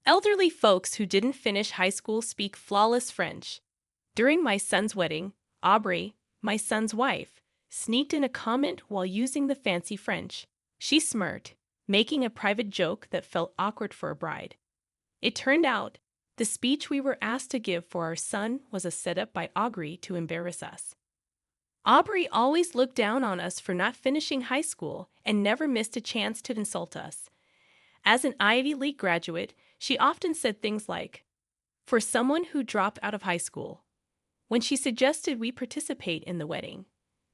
Elderly folks who didn't finish high school speak flawless French. During my son's wedding, Aubrey, my son's wife, sneaked in a comment while using the fancy French. She smirked, making a private joke that felt awkward for a bride. It turned out, the speech we were asked to give for our son was a setup by Aubrey to embarrass us. Aubrey always looked down on us for not finishing high school and never missed a chance to insult us. As an Ivy League graduate, she often said things like, "For someone who dropped out of high school," when she suggested we participate in the wedding.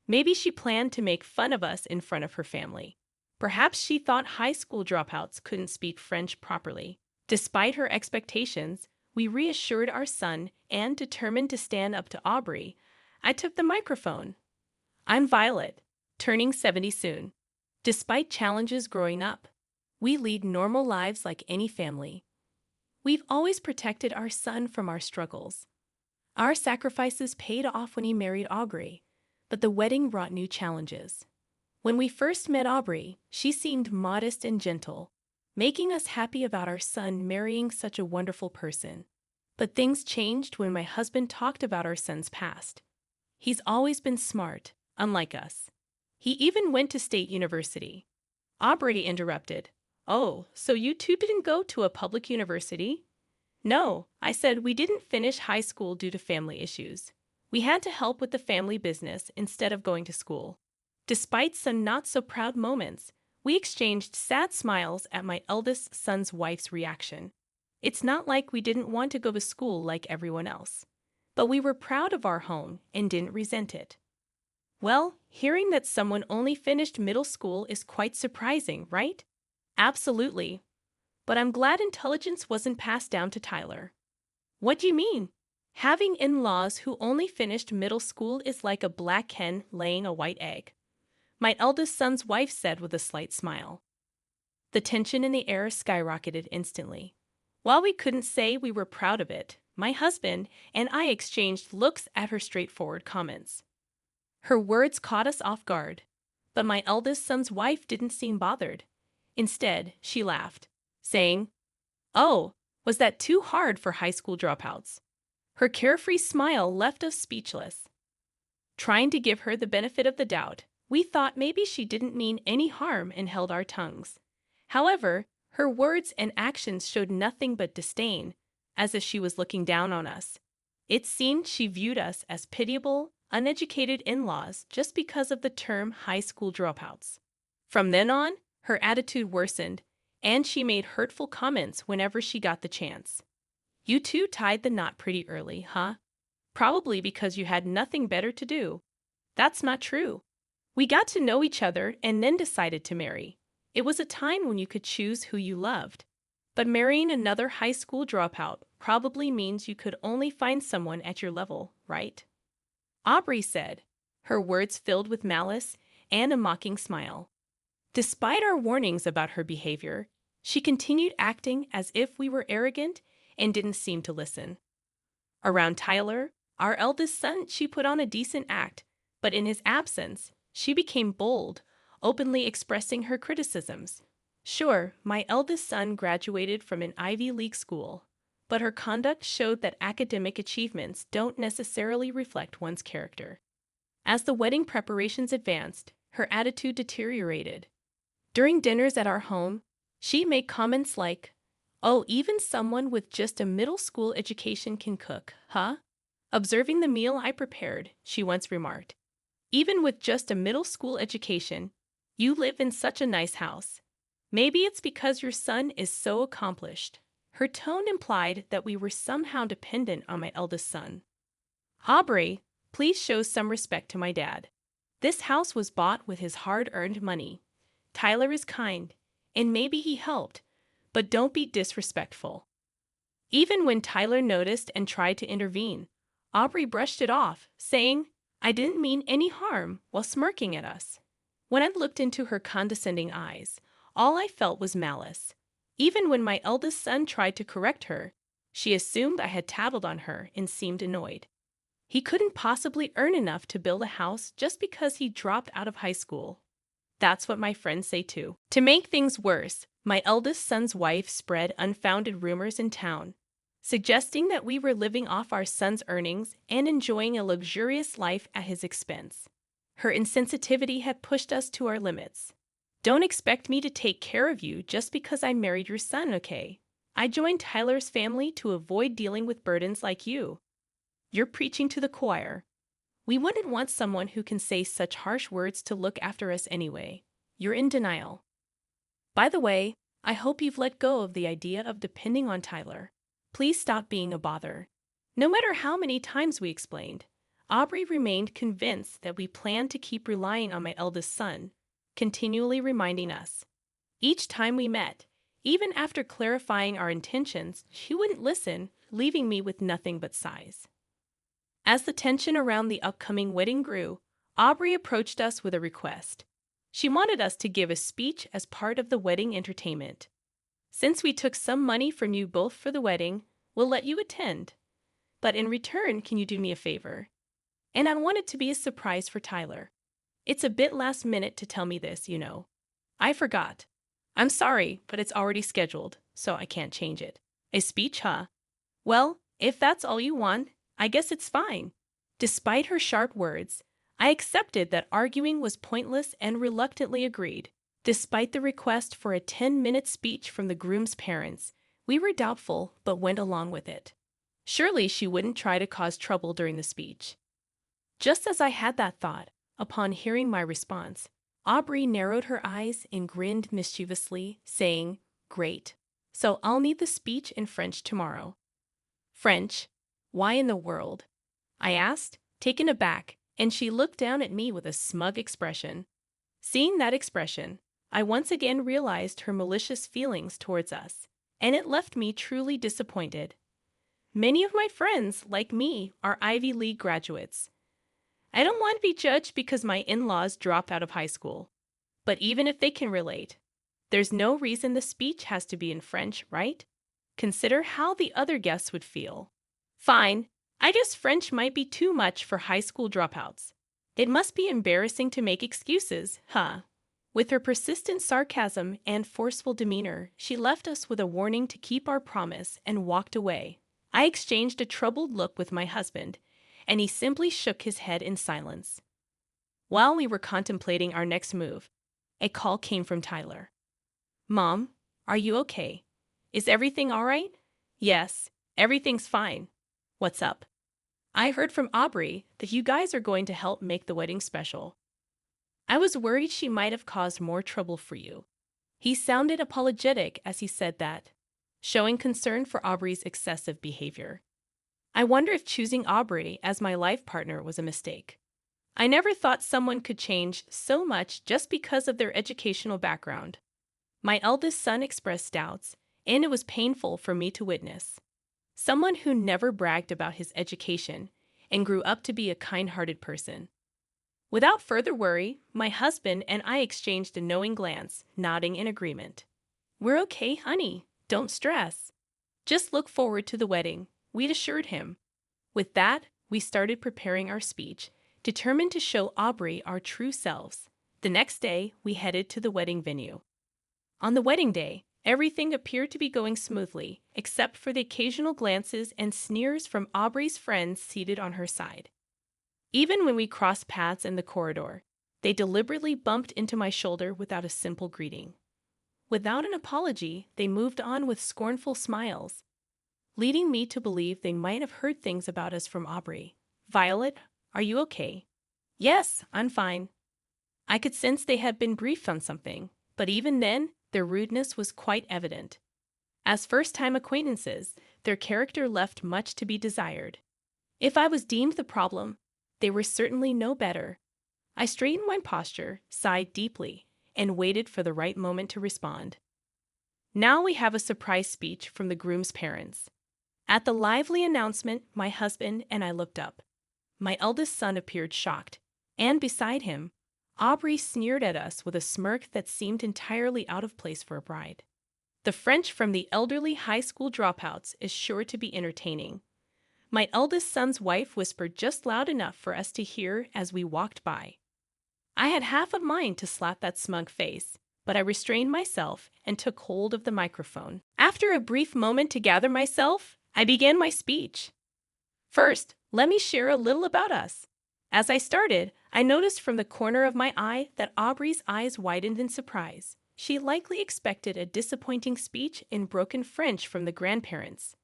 Maybe she planned to make fun of us in front of her family. Perhaps she thought high school dropouts couldn't speak French properly. Despite her expectations, we reassured our son and, determined to stand up to Aubrey, I took the microphone. I'm Violet, turning 70 soon. Despite challenges growing up, we lead normal lives like any family. We've always protected our son from our struggles. Our sacrifices paid off when he married Aubrey, but the wedding brought new challenges. When we first met Aubrey, she seemed modest and gentle, making us happy about our son marrying such a wonderful person. But things changed when my husband talked about our son's past. He's always been smart, unlike us. He even went to state university. Aubrey interrupted. "Oh, so you two didn't go to a public university?" "No," I said, "we didn't finish high school due to family issues. We had to help with the family business instead of going to school." Despite some not-so-proud moments, we exchanged sad smiles at my eldest son's wife's reaction. It's not like we didn't want to go to school like everyone else, but we were proud of our home and didn't resent it. Well, hearing that someone only finished middle school is quite surprising, right? Absolutely. But I'm glad intelligence wasn't passed down to Tyler. What do you mean? Having in-laws who only finished middle school is like a black hen laying a white egg, my eldest son's wife said with a slight smile. The tension in the air skyrocketed instantly. While we couldn't say we were proud of it, my husband and I exchanged looks at her straightforward comments. Her words caught us off guard, but my eldest son's wife didn't seem bothered. Instead, she laughed, saying, "Oh, was that too hard for high school dropouts?" Her carefree smile left us speechless. Trying to give her the benefit of the doubt, we thought maybe she didn't mean any harm and held our tongues. However, her words and actions showed nothing but disdain, as if she was looking down on us. It seemed she viewed us as pitiable, uneducated in-laws just because of the term high school dropouts. From then on, her attitude worsened, and she made hurtful comments whenever she got the chance. "You two tied the knot pretty early, huh? Probably because you had nothing better to do." "That's not true. We got to know each other and then decided to marry. It was a time when you could choose who you loved. But marrying another high school dropout probably means you could only find someone at your level, right?" Aubrey said, her words filled with malice and a mocking smile. Despite our warnings about her behavior, she continued acting as if we were arrogant and didn't seem to listen. Around Tyler, our eldest son, she put on a decent act, but in his absence, she became bold, openly expressing her criticisms. Sure, my eldest son graduated from an Ivy League school, but her conduct showed that academic achievements don't necessarily reflect one's character. As the wedding preparations advanced, her attitude deteriorated. During dinners at our home, she made comments like, "Oh, even someone with just a middle school education can cook, huh?" Observing the meal I prepared, she once remarked, "Even with just a middle school education, you live in such a nice house. Maybe it's because your son is so accomplished." Her tone implied that we were somehow dependent on my eldest son. "Aubrey, please show some respect to my dad. This house was bought with his hard-earned money. Tyler is kind, and maybe he helped, but don't be disrespectful." Even when Tyler noticed and tried to intervene, Aubrey brushed it off, saying, "I didn't mean any harm," while smirking at us. When I looked into her condescending eyes, all I felt was malice. Even when my eldest son tried to correct her, she assumed I had tattled on her and seemed annoyed. He couldn't possibly earn enough to build a house just because he dropped out of high school. That's what my friends say too. To make things worse, My eldest son's wife spread unfounded rumors in town, suggesting that we were living off our son's earnings and enjoying a luxurious life at his expense. Her insensitivity had pushed us to our limits. Don't expect me to take care of you just because I married your son, okay? I joined Tyler's family to avoid dealing with burdens like you. You're preaching to the choir. We wouldn't want someone who can say such harsh words to look after us anyway. You're in denial. By the way, I hope you've let go of the idea of depending on Tyler. Please stop being a bother. No matter how many times we explained, Aubrey remained convinced that we planned to keep relying on my eldest son, continually reminding us. Each time we met, even after clarifying our intentions, she wouldn't listen, leaving me with nothing but sighs. As the tension around the upcoming wedding grew, Aubrey approached us with a request. She wanted us to give a speech as part of the wedding entertainment. Since we took some money from you both for the wedding, we'll let you attend. But in return, can you do me a favor? And I want it to be a surprise for Tyler. It's a bit last minute to tell me this, you know. I forgot. I'm sorry, but it's already scheduled, so I can't change it. A speech, huh? Well, if that's all you want, I guess it's fine. Despite her sharp words, I accepted that arguing was pointless and reluctantly agreed. Despite the request for a 10-minute speech from the groom's parents, we were doubtful but went along with it. Surely she wouldn't try to cause trouble during the speech. Just as I had that thought, upon hearing my response, Aubrey narrowed her eyes and grinned mischievously, saying, "Great. So I'll need the speech in French tomorrow." French? Why in the world? I asked, taken aback, and she looked down at me with a smug expression. Seeing that expression, I once again realized her malicious feelings towards us, and it left me truly disappointed. Many of my friends, like me, are Ivy League graduates. I don't want to be judged because my in-laws dropped out of high school. But even if they can relate, there's no reason the speech has to be in French, right? Consider how the other guests would feel. Fine, I guess French might be too much for high school dropouts. It must be embarrassing to make excuses, huh? With her persistent sarcasm and forceful demeanor, she left us with a warning to keep our promise and walked away. I exchanged a troubled look with my husband, and he simply shook his head in silence. While we were contemplating our next move, a call came from Tyler. "Mom, are you okay? Is everything all right?" "Yes, everything's fine." "What's up?" "I heard from Aubrey that you guys are going to help make the wedding special." I was worried she might have caused more trouble for you. He sounded apologetic as he said that, showing concern for Aubrey's excessive behavior. I wonder if choosing Aubrey as my life partner was a mistake. I never thought someone could change so much just because of their educational background. My eldest son expressed doubts, and it was painful for me to witness. Someone who never bragged about his education and grew up to be a kind-hearted person. Without further worry, my husband and I exchanged a knowing glance, nodding in agreement. "We're okay, honey. Don't stress. Just look forward to the wedding," we'd assured him. With that, we started preparing our speech, determined to show Aubrey our true selves. The next day, we headed to the wedding venue. On the wedding day, everything appeared to be going smoothly, except for the occasional glances and sneers from Aubrey's friends seated on her side. Even when we crossed paths in the corridor, they deliberately bumped into my shoulder without a simple greeting. Without an apology, they moved on with scornful smiles, leading me to believe they might have heard things about us from Aubrey. "Violet, are you okay?" "Yes, I'm fine." I could sense they had been briefed on something, but even then, their rudeness was quite evident. As first-time acquaintances, their character left much to be desired. If I was deemed the problem, they were certainly no better. I straightened my posture, sighed deeply, and waited for the right moment to respond. Now we have a surprise speech from the groom's parents. At the lively announcement, my husband and I looked up. My eldest son appeared shocked, and beside him, Aubrey sneered at us with a smirk that seemed entirely out of place for a bride. The French from the elderly high school dropouts is sure to be entertaining. My eldest son's wife whispered just loud enough for us to hear as we walked by. I had half a mind to slap that smug face, but I restrained myself and took hold of the microphone. After a brief moment to gather myself, I began my speech. First, let me share a little about us. As I started, I noticed from the corner of my eye that Aubrey's eyes widened in surprise. She likely expected a disappointing speech in broken French from the grandparents.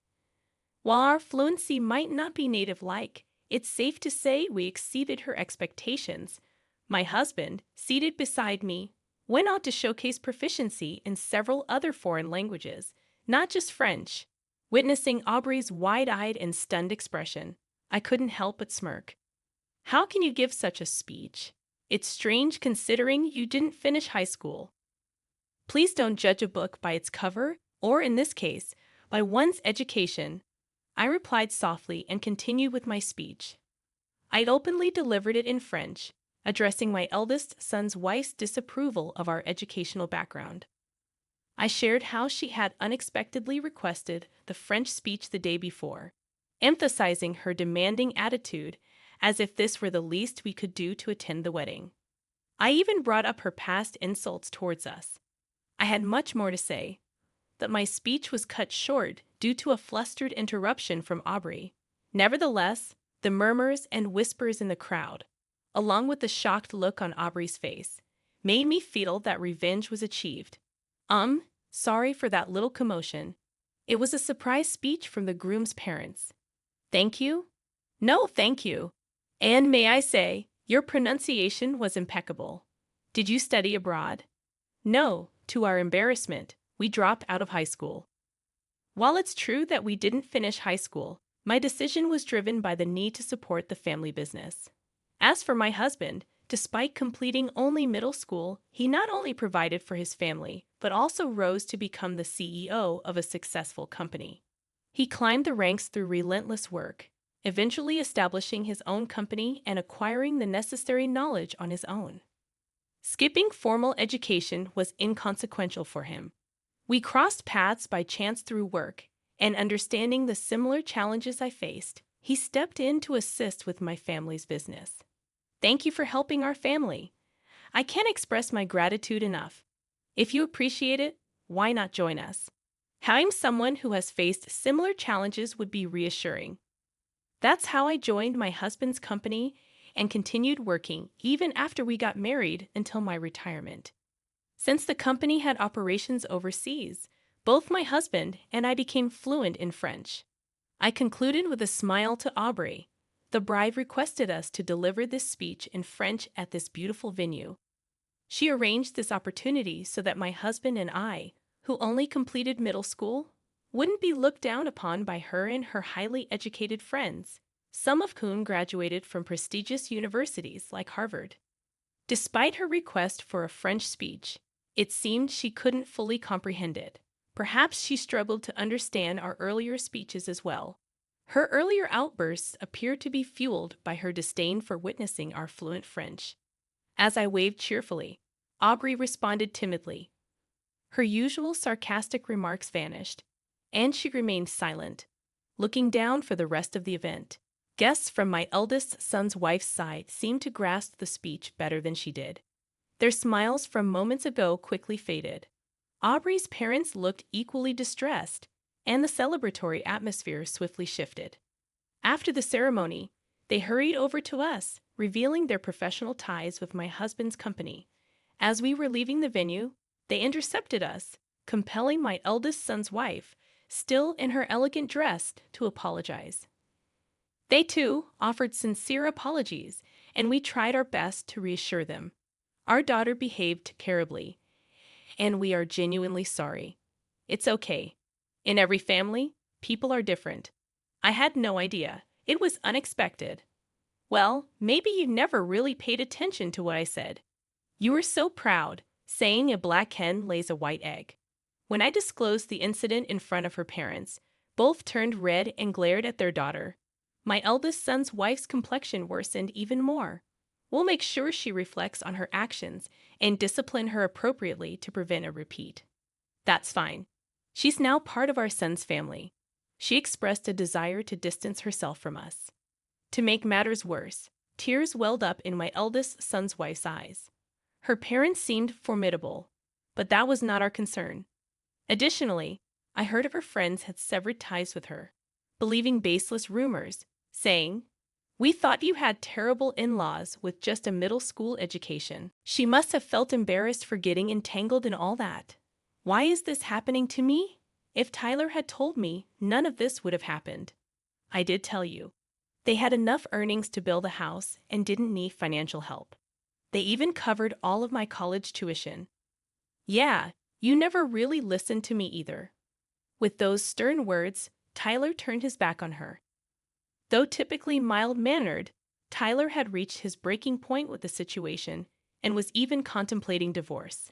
While our fluency might not be native-like, it's safe to say we exceeded her expectations. My husband, seated beside me, went on to showcase proficiency in several other foreign languages, not just French. Witnessing Aubrey's wide-eyed and stunned expression, I couldn't help but smirk. How can you give such a speech? It's strange considering you didn't finish high school. Please don't judge a book by its cover, or in this case, by one's education. I replied softly and continued with my speech. I openly delivered it in French, addressing my eldest son's wife's disapproval of our educational background. I shared how she had unexpectedly requested the French speech the day before, emphasizing her demanding attitude as if this were the least we could do to attend the wedding. I even brought up her past insults towards us. I had much more to say, but my speech was cut short due to a flustered interruption from Aubrey. Nevertheless, the murmurs and whispers in the crowd, along with the shocked look on Aubrey's face, made me feel that revenge was achieved. Sorry for that little commotion. It was a surprise speech from the groom's parents. Thank you? No, thank you. And may I say, your pronunciation was impeccable. Did you study abroad? No, to our embarrassment, we dropped out of high school. While it's true that we didn't finish high school, my decision was driven by the need to support the family business. As for my husband, despite completing only middle school, he not only provided for his family, but also rose to become the CEO of a successful company. He climbed the ranks through relentless work, eventually establishing his own company and acquiring the necessary knowledge on his own. Skipping formal education was inconsequential for him. We crossed paths by chance through work, and understanding the similar challenges I faced, he stepped in to assist with my family's business. Thank you for helping our family. I can't express my gratitude enough. If you appreciate it, why not join us? Having someone who has faced similar challenges would be reassuring. That's how I joined my husband's company and continued working even after we got married until my retirement. Since the company had operations overseas, both my husband and I became fluent in French. I concluded with a smile to Aubrey. The bride requested us to deliver this speech in French at this beautiful venue. She arranged this opportunity so that my husband and I, who only completed middle school, wouldn't be looked down upon by her and her highly educated friends, some of whom graduated from prestigious universities like Harvard. Despite her request for a French speech, it seemed she couldn't fully comprehend it. Perhaps she struggled to understand our earlier speeches as well. Her earlier outbursts appeared to be fueled by her disdain for witnessing our fluent French. As I waved cheerfully, Aubrey responded timidly. Her usual sarcastic remarks vanished, and she remained silent, looking down for the rest of the event. Guests from my eldest son's wife's side seemed to grasp the speech better than she did. Their smiles from moments ago quickly faded. Aubrey's parents looked equally distressed, and the celebratory atmosphere swiftly shifted. After the ceremony, they hurried over to us, revealing their professional ties with my husband's company. As we were leaving the venue, they intercepted us, compelling my eldest son's wife, still in her elegant dress, to apologize. They, too, offered sincere apologies, and we tried our best to reassure them. Our daughter behaved terribly, and we are genuinely sorry. It's okay. In every family, people are different. I had no idea. It was unexpected. Well, maybe you never really paid attention to what I said. You were so proud, saying a black hen lays a white egg. When I disclosed the incident in front of her parents, both turned red and glared at their daughter. My eldest son's wife's complexion worsened even more. We'll make sure she reflects on her actions and discipline her appropriately to prevent a repeat. That's fine. She's now part of our son's family. She expressed a desire to distance herself from us. To make matters worse, tears welled up in my eldest son's wife's eyes. Her parents seemed formidable, But that was not our concern. Additionally, I heard of her friends had severed ties with her, believing baseless rumors, saying, "We thought you had terrible in-laws with just a middle school education." She must have felt embarrassed for getting entangled in all that. Why is this happening to me? If Tyler had told me, none of this would have happened. I did tell you. They had enough earnings to build a house and didn't need financial help. They even covered all of my college tuition. Yeah, you never really listened to me either. With those stern words, Tyler turned his back on her. Though typically mild-mannered, Tyler had reached his breaking point with the situation and was even contemplating divorce.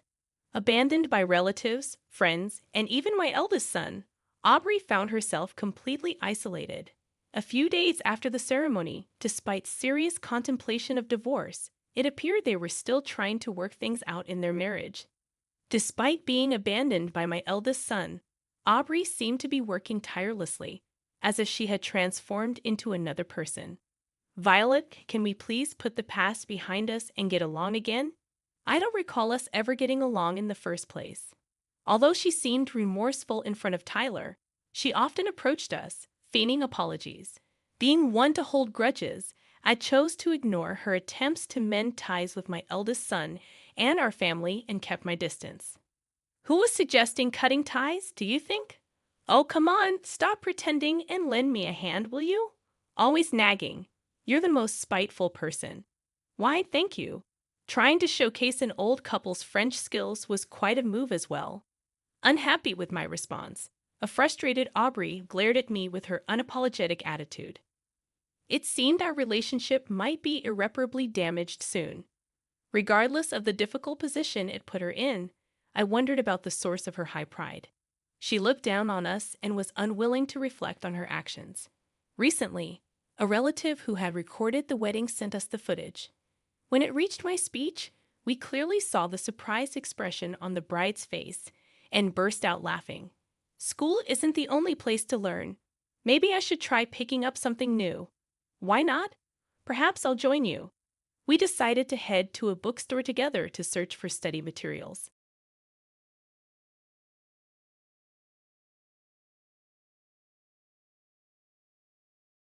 Abandoned by relatives, friends, and even my eldest son, Aubrey found herself completely isolated. A few days after the ceremony, despite serious contemplation of divorce, it appeared they were still trying to work things out in their marriage. Despite being abandoned by my eldest son, Aubrey seemed to be working tirelessly, as if she had transformed into another person. "Violet, can we please put the past behind us and get along again? I don't recall us ever getting along in the first place." Although she seemed remorseful in front of Tyler, she often approached us, feigning apologies. Being one to hold grudges, I chose to ignore her attempts to mend ties with my eldest son and our family and kept my distance. Who was suggesting cutting ties, do you think? Oh, come on, stop pretending and lend me a hand, will you? Always nagging. You're the most spiteful person. Why, thank you. Trying to showcase an old couple's French skills was quite a move as well. Unhappy with my response, a frustrated Aubrey glared at me with her unapologetic attitude. It seemed our relationship might be irreparably damaged soon. Regardless of the difficult position it put her in, I wondered about the source of her high pride. She looked down on us and was unwilling to reflect on her actions. Recently, a relative who had recorded the wedding sent us the footage. When it reached my speech, we clearly saw the surprised expression on the bride's face and burst out laughing. School isn't the only place to learn. Maybe I should try picking up something new. Why not? Perhaps I'll join you. We decided to head to a bookstore together to search for study materials.